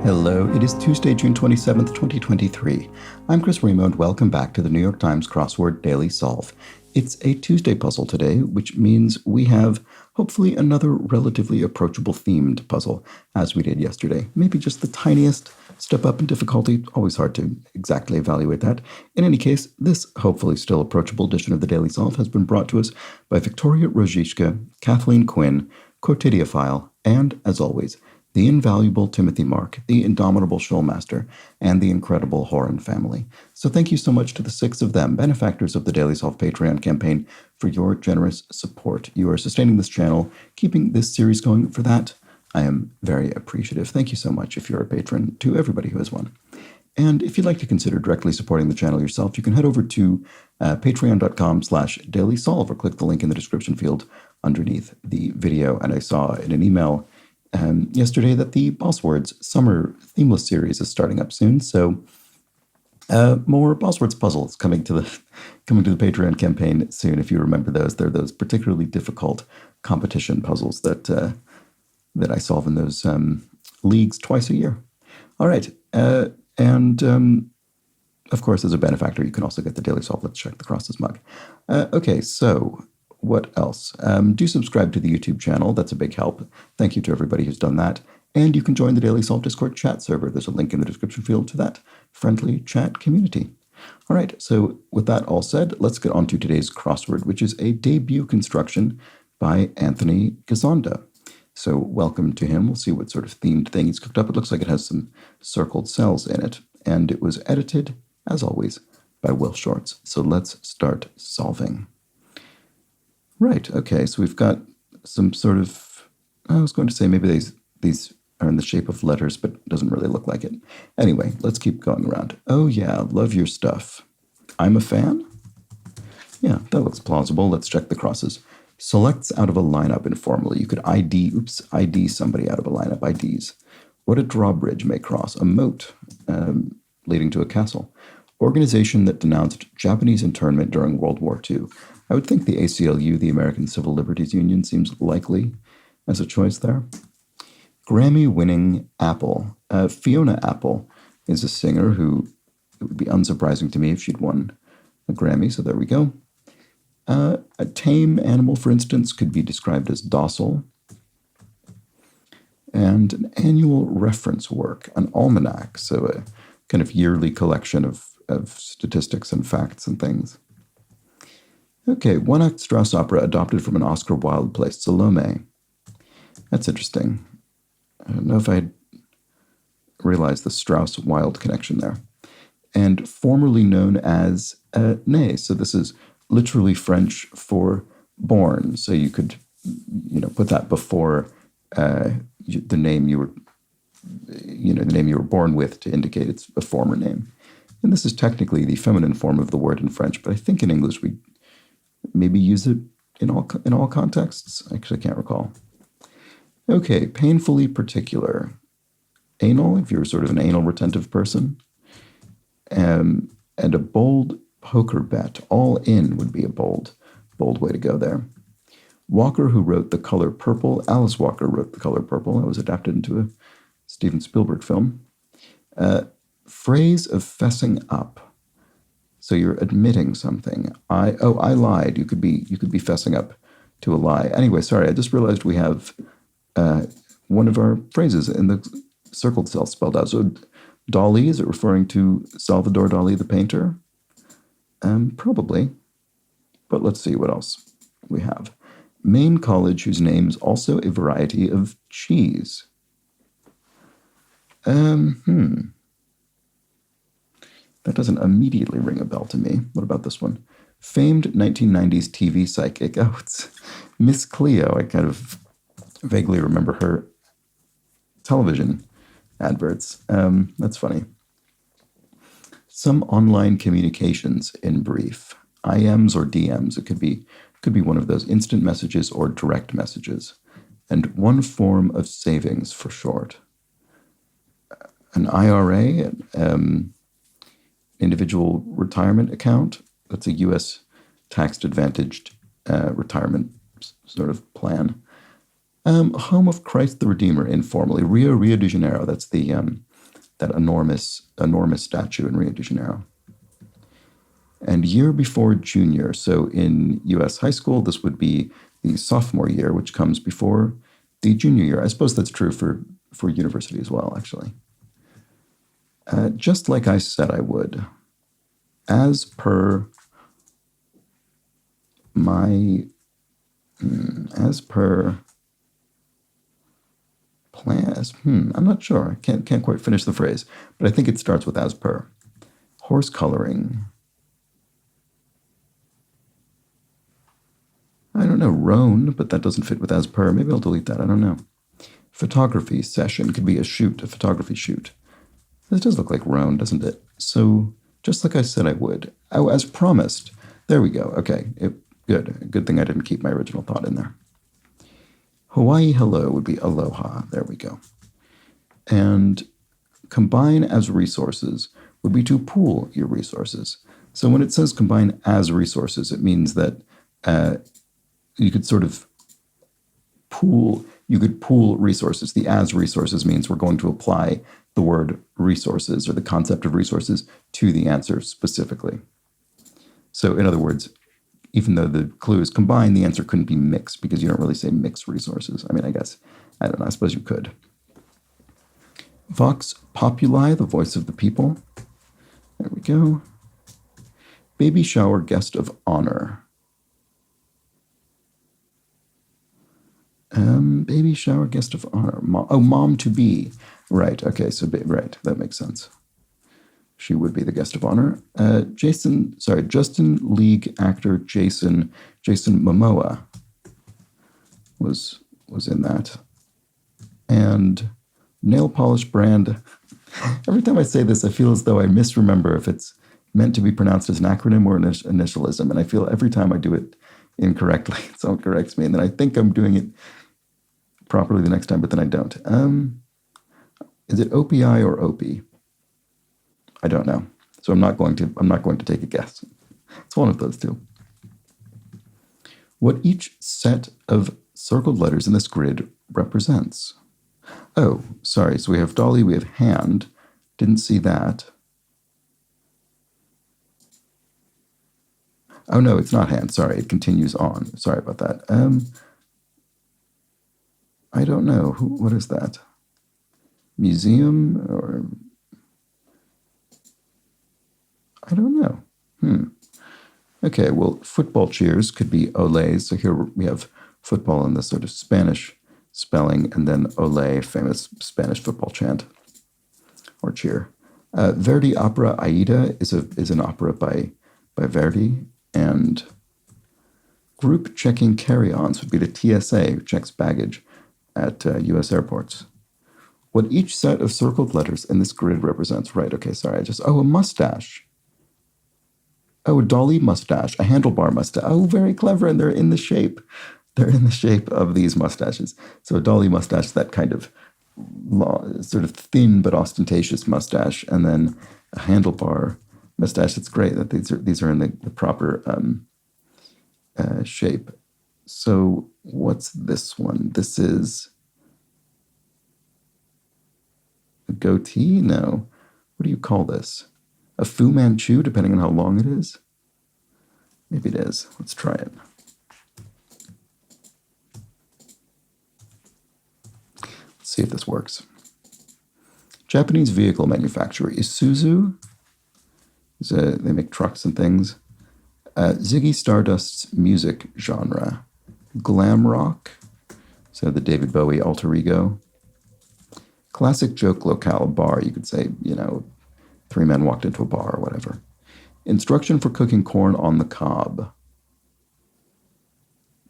Hello, it is Tuesday, June 27th, 2023. I'm Chris Remo, and welcome back to the New York Times Crossword Daily Solve. It's a Tuesday puzzle today, which means we have hopefully another relatively approachable themed puzzle, as we did yesterday. Maybe just the tiniest step up in difficulty, always hard to exactly evaluate that. In any case, this hopefully still approachable edition of the Daily Solve has been brought to us by Victoria Rojishka, Kathleen Quinn, Quotidiophile, and, as always, the invaluable Timothy Mark, the indomitable Shoalmaster, and the incredible Horan family. So thank you so much to the 6 of them, benefactors of the Daily Solve Patreon campaign, for your generous support. You are sustaining this channel, keeping this series going. For that, I am very appreciative. Thank you so much if you're a patron, to everybody who has one. And if you'd like to consider directly supporting the channel yourself, you can head over to patreon.com/dailysolve or click the link in the description field underneath the video. And I saw in an email yesterday that the Boss Words Summer Themeless series is starting up soon, so more Boss Words puzzles coming to the Patreon campaign soon. If you remember those, they're those particularly difficult competition puzzles that I solve in those leagues twice a year. All right, and of course, as a benefactor, you can also get the Daily Solve Let's Check the Crosses mug. Okay, so what else? Do subscribe to the YouTube channel. That's a big help. Thank you to everybody who's done that. And you can join the Daily Solve Discord chat server. There's a link in the description field to that friendly chat community. All right, so with that all said, let's get on to today's crossword, which is a debut construction by Anthony Gazonda. So welcome to him. We'll see what sort of themed thing he's cooked up. It looks like it has some circled cells in it. And it was edited, as always, by Will Shorts. So let's start solving. Right, okay, so we've got some sort of, I was going to say maybe these are in the shape of letters, but it doesn't really look like it. Anyway, let's keep going around. Oh yeah, love your stuff. I'm a fan? Yeah, that looks plausible. Let's check the crosses. Selects out of a lineup informally. You could ID somebody out of a lineup, IDs. What a drawbridge may cross. A moat leading to a castle. Organization that denounced Japanese internment during World War II. I would think the ACLU, the American Civil Liberties Union, seems likely as a choice there. Grammy-winning Apple. Fiona Apple is a singer who, it would be unsurprising to me if she'd won a Grammy, so there we go. A tame animal, for instance, could be described as docile. And an annual reference work, an almanac, so a kind of yearly collection of statistics and facts and things. Okay, one-act Strauss opera adopted from an Oscar Wilde play, Salome. That's interesting. I don't know if I realized the Strauss-Wilde connection there. And formerly known as né, so this is literally French for born. So you could, put that before the name you were, the name you were born with to indicate it's a former name. And this is technically the feminine form of the word in French, but I think in English we maybe use it in all contexts. Actually, I can't recall. Okay, painfully particular. Anal, if you're sort of an anal retentive person. And a bold poker bet. All in would be a bold way to go there. Walker, who wrote The Color Purple. Alice Walker wrote The Color Purple. It was adapted into a Steven Spielberg film. Phrase of fessing up. So you're admitting something. I lied. You could be fessing up to a lie. Anyway, sorry, I just realized we have one of our phrases in the circled cell spelled out. So Dali, is it referring to Salvador Dali, the painter? Probably. But let's see what else we have. Maine college whose name is also a variety of cheese. That doesn't immediately ring a bell to me. What about this one? Famed 1990s TV psychic. Oh, it's Miss Cleo. I kind of vaguely remember her television adverts. That's funny. Some online communications in brief. IMs or DMs. It could be one of those instant messages or direct messages. And one form of savings for short. An IRA, individual retirement account. That's a U.S. tax-advantaged retirement sort of plan. Home of Christ the Redeemer, informally. Rio de Janeiro. That's the that enormous statue in Rio de Janeiro. And year before junior, so in U.S. high school, this would be the sophomore year, which comes before the junior year. I suppose that's true for university as well, actually. Just like I said I would, as per my, as per plans, I'm not sure. I can't quite finish the phrase, but I think it starts with as per. Horse coloring. I don't know, roan, but that doesn't fit with as per. Maybe I'll delete that. I don't know. Photography session could be a photography shoot. This does look like roan, doesn't it? So, just like I said I would. Oh, as promised. There we go. Okay, good. Good thing I didn't keep my original thought in there. Hawaii hello would be aloha. There we go. And combine as resources would be to pool your resources. So when it says combine as resources, it means that you could sort of pool resources. The as resources means we're going to apply the word resources or the concept of resources to the answer specifically. So in other words, even though the clue is combine, the answer couldn't be mix because you don't really say mix resources. I mean, I don't know, I suppose you could. Vox populi, the voice of the people. There we go. Baby shower guest of honor. Baby shower guest of honor. Mom to be. Right. Okay. So right. That makes sense. She would be the guest of honor. Justin League actor Jason Momoa was in that. And nail polish brand. Every time I say this, I feel as though I misremember if it's meant to be pronounced as an acronym or an initialism. And I feel every time I do it incorrectly, someone corrects me. And then I think I'm doing it properly the next time, but then I don't. Is it OPI or OP? I don't know. So I'm not going to take a guess. It's one of those two. What each set of circled letters in this grid represents. Oh, sorry. So we have dolly, we have hand. Didn't see that. Oh no, it's not hand. Sorry, it continues on. Sorry about that. I don't know. What is that? Museum or I don't know. Okay, well, football cheers could be ole. So here we have football in this sort of Spanish spelling, and then ole, famous Spanish football chant or cheer. Verdi opera Aida is an opera by Verdi, and group checking carry-ons would be the TSA, who checks baggage at U.S. airports. What each set of circled letters in this grid represents. Right, okay, sorry, a mustache. Oh, a dolly mustache, a handlebar mustache. Oh, very clever, and they're in the shape. They're in the shape of these mustaches. So a dolly mustache, that kind of sort of thin but ostentatious mustache, and then a handlebar mustache. It's great that these are in the proper shape. So what's this one? This is a goatee? No. What do you call this? A Fu Manchu, depending on how long it is? Maybe it is. Let's try it. Let's see if this works. Japanese vehicle manufacturer Isuzu. They make trucks and things. Ziggy Stardust's music genre. Glam rock. So the David Bowie alter ego. Classic joke locale, bar. You could say, three men walked into a bar or whatever. Instruction for cooking corn on the cob.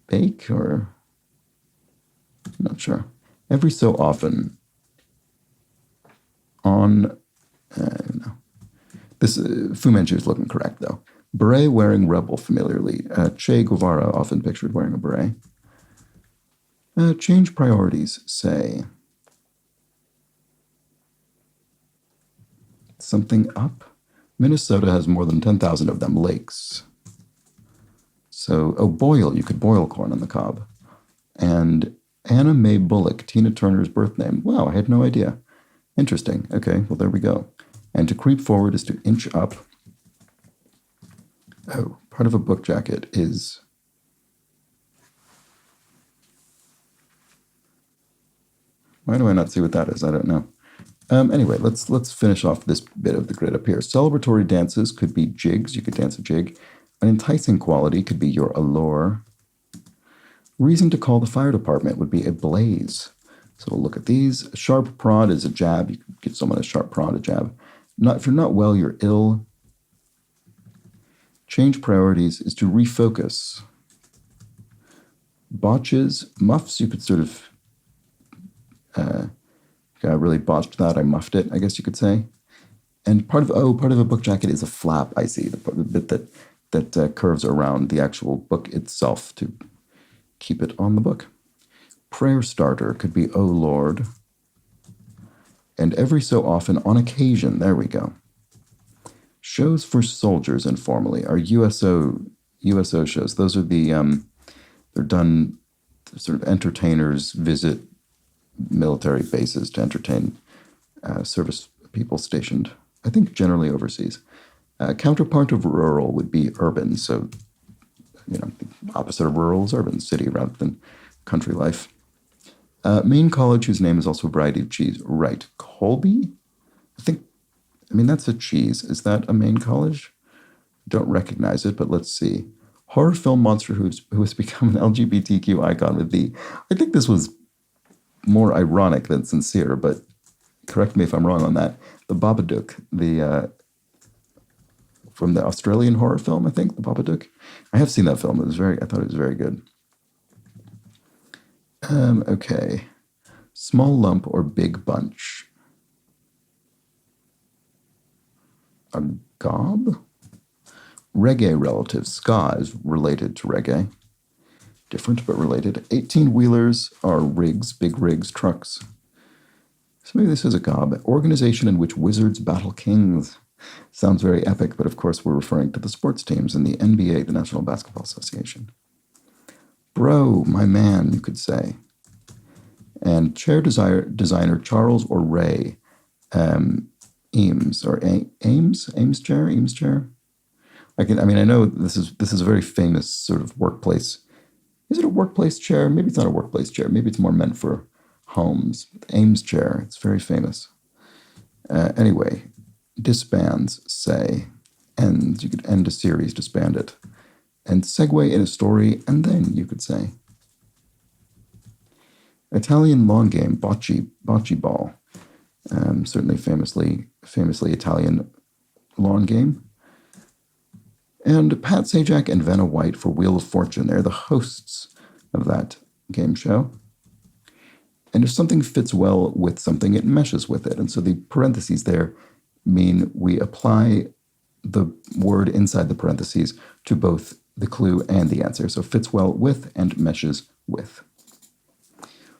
Bake or... I'm not sure. Every so often on... no. This Fu Manchu is looking correct, though. Beret wearing rebel familiarly. Che Guevara often pictured wearing a beret. Change priorities, say. Something up. Minnesota has more than 10,000 of them lakes. So, boil. You could boil corn on the cob. And Anna Mae Bullock, Tina Turner's birth name. Wow, I had no idea. Interesting. Okay, well, there we go. And to creep forward is to inch up. Oh, part of a book jacket is... Why do I not see what that is? I don't know. Anyway, let's finish off this bit of the grid up here. Celebratory dances could be jigs. You could dance a jig. An enticing quality could be your allure. Reason to call the fire department would be a blaze. So we'll look at these. A sharp prod is a jab. You could give someone a sharp prod, a jab. If you're not well, you're ill. Change priorities is to refocus. Botches, muffs, you could sort of... I really botched that. I muffed it, I guess you could say. And part of a book jacket is a flap, I see, the bit that curves around the actual book itself to keep it on the book. Prayer starter could be, "Oh Lord." And every so often, on occasion, there we go. Shows for soldiers informally are USO shows. Those are the, they're done, sort of entertainers visit military bases to entertain service people stationed, I think, generally overseas. Counterpart of rural would be urban. So, the opposite of rural is urban, city rather than country life. Main college, whose name is also a variety of cheese. Right. Colby? That's a cheese. Is that a main college? Don't recognize it, but let's see. Horror film monster who has become an LGBTQ icon with the... I think this was more ironic than sincere, but correct me if I'm wrong on that. The Babadook, from the Australian horror film, I think, The Babadook. I have seen that film. I thought it was very good. Okay. Small lump or big bunch. A gob? Reggae relative. Ska is related to reggae. Different but related. 18-wheelers are rigs, big rigs, trucks. So maybe this is a gob. Organization in which wizards battle kings. Sounds very epic, but of course we're referring to the sports teams in the NBA, the National Basketball Association. Bro, my man, you could say. And chair designer Charles or Ray Eames, or Eames chair. I know this is a very famous sort of workplace. Is it a workplace chair? Maybe it's not a workplace chair. Maybe it's more meant for homes. Ames chair. It's very famous. Anyway, disbands, say. Ends. You could end a series, disband it. And segue in a story, and then you could say. Italian long game, bocce ball. Certainly famously Italian lawn game. And Pat Sajak and Vanna White for Wheel of Fortune. They're the hosts of that game show. And if something fits well with something, it meshes with it. And so the parentheses there mean we apply the word inside the parentheses to both the clue and the answer. So fits well with and meshes with.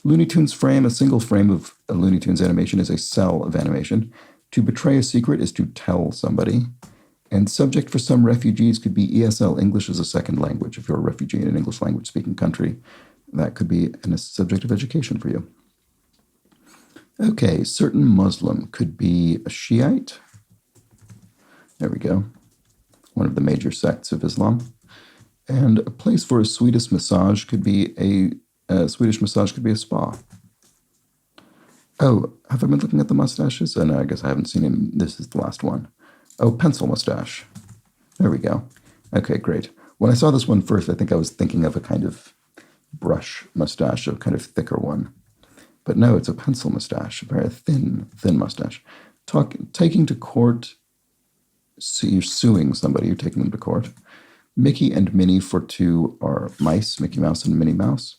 Looney Tunes frame, a single frame of a Looney Tunes animation is a cell of animation. To betray a secret is to tell somebody. And subject for some refugees could be ESL, English as a second language. If you're a refugee in an English language speaking country, that could be a subject of education for you. Okay, certain Muslim could be a Shiite. There we go. One of the major sects of Islam. And a place for a Swedish massage could be a spa. Oh, have I been looking at the mustaches? Oh, no, I guess I haven't seen him. This is the last one. Oh, pencil mustache. There we go. Okay, great. When I saw this one first, I think I was thinking of a kind of brush mustache, a kind of thicker one. But no, it's a pencil mustache, a very thin mustache. Taking to court, so you're suing somebody, you're taking them to court. Mickey and Minnie for two are mice, Mickey Mouse and Minnie Mouse.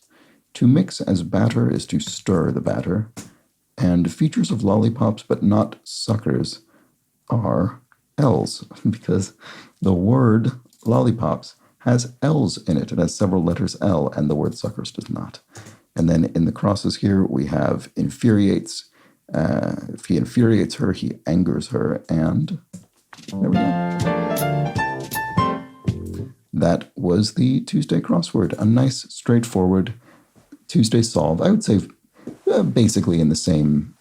To mix as batter is to stir the batter. And features of lollipops, but not suckers, are L's, because the word lollipops has L's in it. It has several letters L, and the word suckers does not. And then in the crosses here, we have infuriates. If he infuriates her, he angers her, and there we go. That was the Tuesday crossword. A nice, straightforward Tuesday solve. I would say basically in the same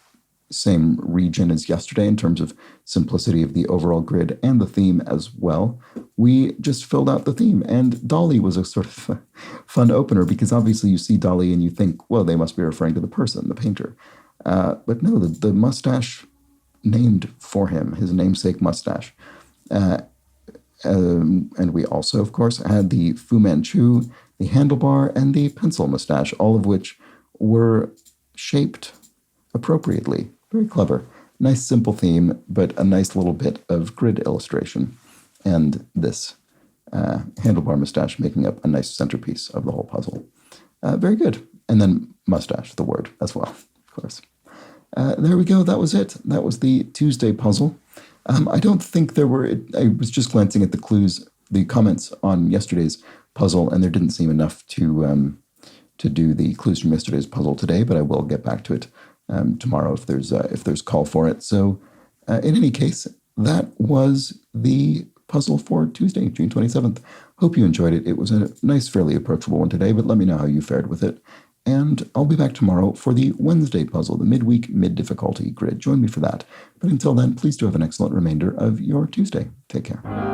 same region as yesterday in terms of simplicity of the overall grid and the theme as well. We just filled out the theme, and Dolly was a sort of fun opener because obviously you see Dolly and you think, well, they must be referring to the person, the painter. But no, the mustache named for him, his namesake mustache. And we also, of course, had the Fu Manchu, the handlebar, and the pencil mustache, all of which were shaped appropriately. Very clever. Nice, simple theme, but a nice little bit of grid illustration. And this handlebar mustache making up a nice centerpiece of the whole puzzle. Very good. And then mustache, the word, as well, of course. There we go. That was it. That was the Tuesday puzzle. I don't think there were, I was just glancing at the clues, the comments on yesterday's puzzle, and there didn't seem enough to do the clues from yesterday's puzzle today, but I will get back to it tomorrow if there's call for it. So in any case, that was the puzzle for Tuesday, June 27th. Hope you enjoyed it. It was a nice, fairly approachable one today, but let me know how you fared with it. And I'll be back tomorrow for the Wednesday puzzle, the midweek mid-difficulty grid. Join me for that. But until then, please do have an excellent remainder of your Tuesday. Take care.